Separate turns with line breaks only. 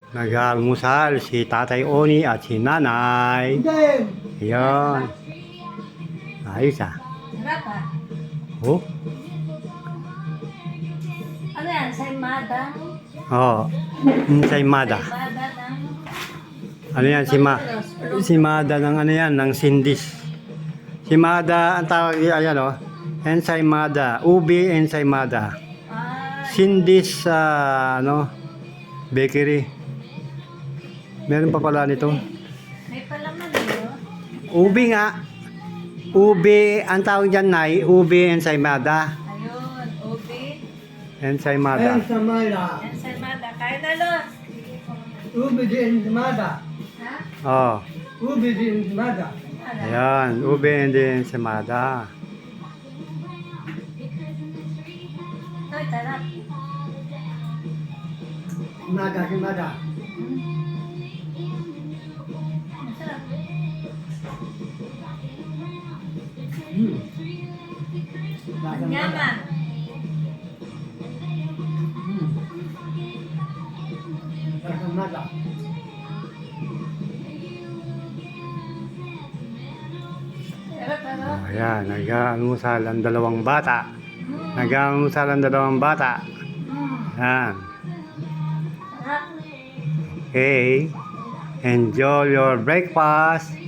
Nag-almusal si Tatay Oni at si Nanay. Ayan. Ayos ah.
Sarap ah.
Oh.
Ano yan? Saimada?
Oh. Saimada.
Saimada ng...
Ano yan? Si Mada ng ano yan? Ng Sindis. Si Mada, ang tawag yan oh. Ensaymada. Ubi ensaymada.
Ah,
Sindis ano? Bakery. Meron pa pala nito.
may palaman yun.
Ubi nga. Ubi, ang tawag dyan Nay, ubi ensaymada.
Ayun, ubi.
Ensaymada.
Ensamada.
Ensaymada. Kaya na, Los.
Ubi di ensamada.
Ha?
Oh.
Ubi di ensamada.
Ano?
Ayan, ubi and ensaymada.
Ay, sarap.
Ensamada, ensamada.
Masarap. Yaman.
Ensamada.
Sarap, sarap.
Ayan, nag-almusal ang dalawang bata. Nag-almusal ang dalawang bata. Ayan.
Sarap.
Okay. Enjoy your breakfast.